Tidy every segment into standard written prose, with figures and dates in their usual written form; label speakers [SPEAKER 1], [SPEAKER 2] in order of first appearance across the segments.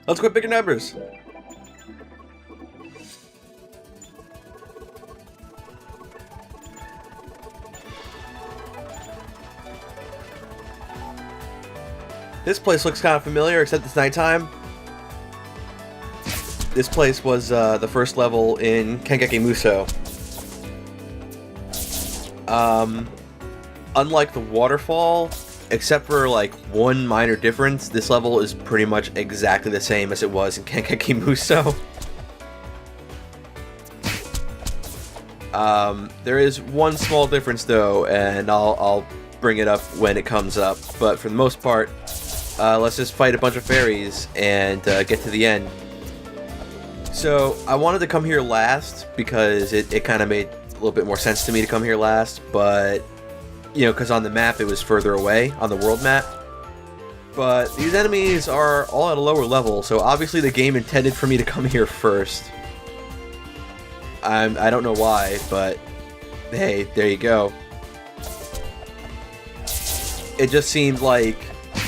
[SPEAKER 1] Let's go bigger numbers. This place looks kind of familiar, except it's nighttime. This place was the first level in Kankeki Musou. Unlike the waterfall, except for like one minor difference, this level is pretty much exactly the same as it was in Kankeki Musou. There is one small difference though, and I'll bring it up when it comes up. But for the most part, let's just fight a bunch of fairies and get to the end. So I wanted to come here last because it kind of made a little bit more sense to me to come here last, but you know, because on the map it was further away on the world map. But these enemies are all at a lower level, so obviously the game intended for me to come here first. I don't know why, but hey, there you go. It just seemed like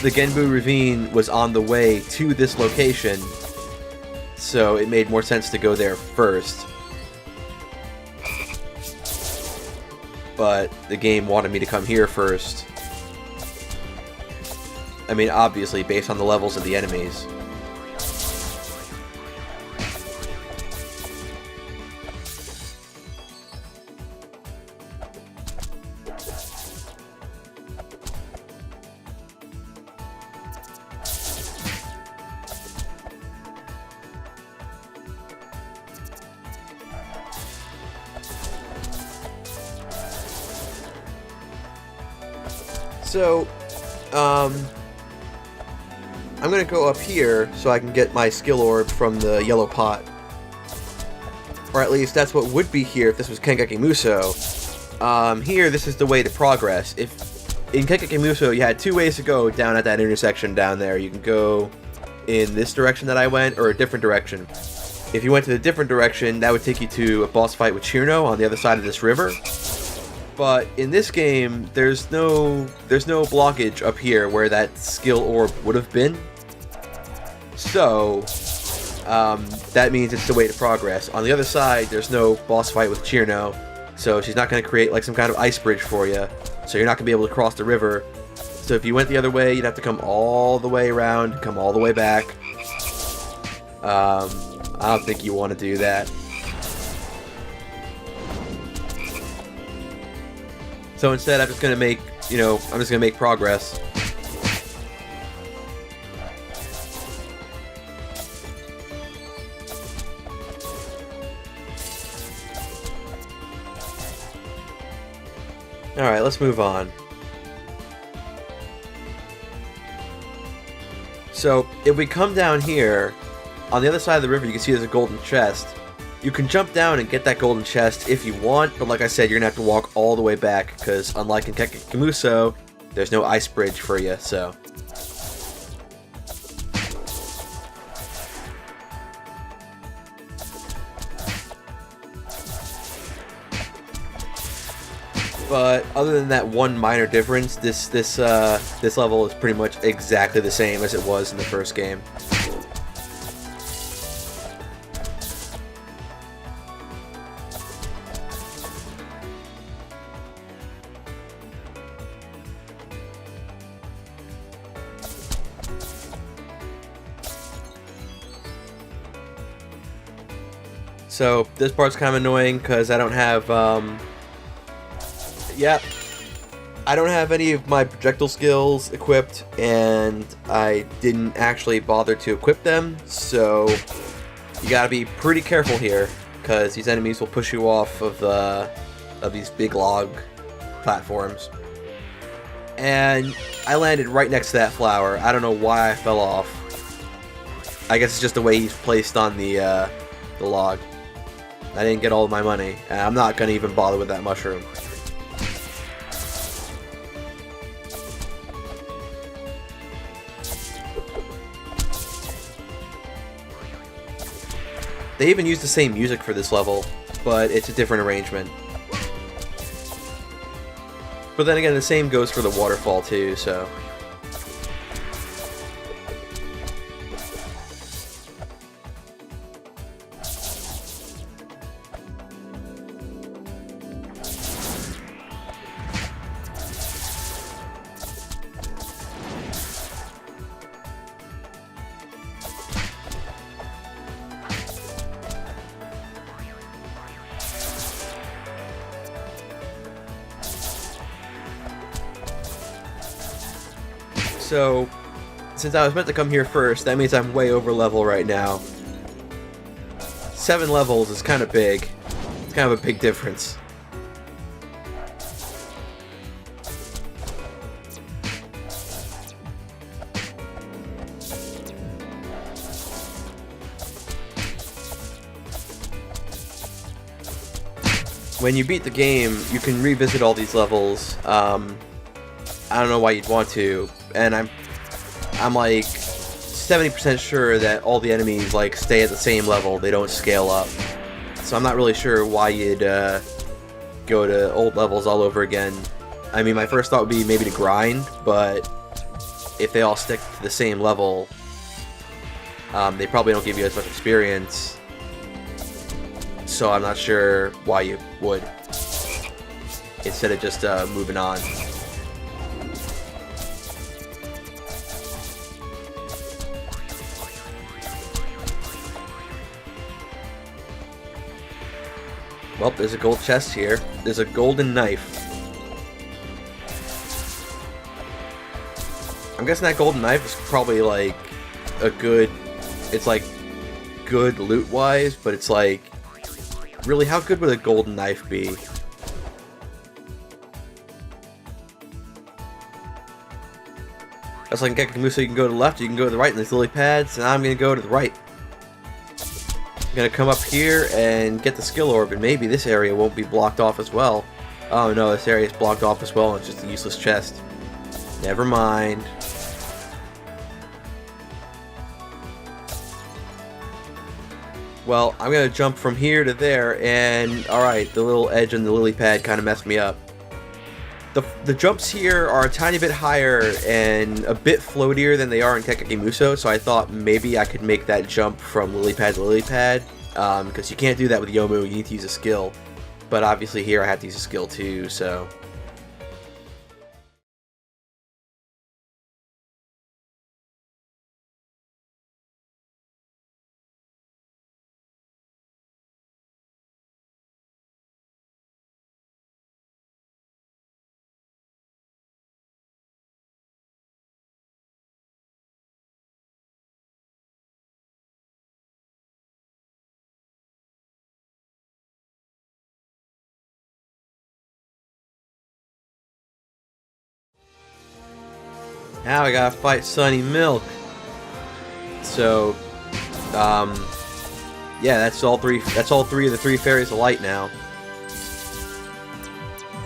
[SPEAKER 1] the Genbu Ravine was on the way to this location, so it made more sense to go there first. But the game wanted me to come here first. I mean, obviously, based on the levels of the enemies. So, I'm gonna go up here so I can get my skill orb from the yellow pot. Or at least that's what would be here if this was Kankeki Musou. Here, this is the way to progress. If in Kankeki Musou, you had two ways to go down at that intersection down there. You can go in this direction that I went, or a different direction. If you went to the different direction, that would take you to a boss fight with Chirno on the other side of this river. But in this game, there's no blockage up here where that skill orb would have been. So, that means it's the way to progress. On the other side, there's no boss fight with Chirno, so she's not going to create like some kind of ice bridge for you. So you're not going to be able to cross the river. So if you went the other way, you'd have to come all the way around, come all the way back. I don't think you want to do that. So instead, I'm just gonna make, progress. Alright, let's move on. So, if we come down here, on the other side of the river you can see there's a golden chest. You can jump down and get that golden chest if you want, but like I said, you're going to have to walk all the way back, because unlike in Kankeki Musou, there's no ice bridge for you, so. But other than that one minor difference, this level is pretty much exactly the same as it was in the first game. So this part's kind of annoying because I don't have, I don't have any of my projectile skills equipped, and I didn't actually bother to equip them, so you gotta be pretty careful here, because these enemies will push you off of these big log platforms. And I landed right next to that flower. I don't know why I fell off. I guess it's just the way he's placed on the log. I didn't get all of my money, and I'm not gonna even bother with that mushroom. They even use the same music for this level, but it's a different arrangement. But then again, the same goes for the waterfall too, so... So, since I was meant to come here first, that means I'm way over level right now. 7 levels is kind of big. It's kind of a big difference. When you beat the game, you can revisit all these levels. I don't know why you'd want to, and I'm like 70% sure that all the enemies like stay at the same level, they don't scale up. So I'm not really sure why you'd go to old levels all over again. I mean, my first thought would be maybe to grind, but if they all stick to the same level, they probably don't give you as much experience. So I'm not sure why you would, instead of just moving on. Well, there's a gold chest here. There's a golden knife. I'm guessing that golden knife is probably like a good... It's like good loot-wise, but it's like... Really, how good would a golden knife be? That's like in Gekkamuso, you can go to the left, you can go to the right, and there's lily pads, and I'm gonna go to the right. I'm gonna come up here and get the skill orb, and maybe this area won't be blocked off as well. Oh no, this area is blocked off as well, and it's just a useless chest. Never mind. Well, I'm gonna jump from here to there, and alright, the little edge on the lily pad kind of messed me up. The jumps here are a tiny bit higher and a bit floatier than they are in Gekkamuso, so I thought maybe I could make that jump from lily pad to lily pad, because you can't do that with Yomu, you need to use a skill. But obviously here I have to use a skill too, so... Now I gotta fight Sunny Milk. So, yeah, that's all three of the 3 fairies of light now.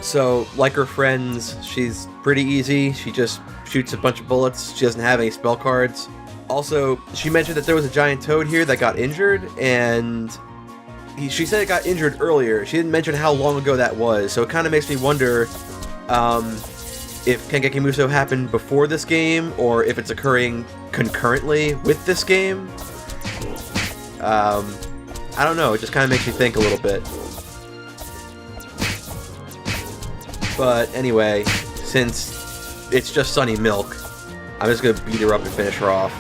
[SPEAKER 1] So, like her friends, she's pretty easy. She just shoots a bunch of bullets. She doesn't have any spell cards. Also, she mentioned that there was a giant toad here that got injured, and she said it got injured earlier. She didn't mention how long ago that was, so it kind of makes me wonder if Gekkamuso happened before this game, or if it's occurring concurrently with this game. I don't know, it just kind of makes me think a little bit. But anyway, since it's just Sunny Milk, I'm just gonna beat her up and finish her off.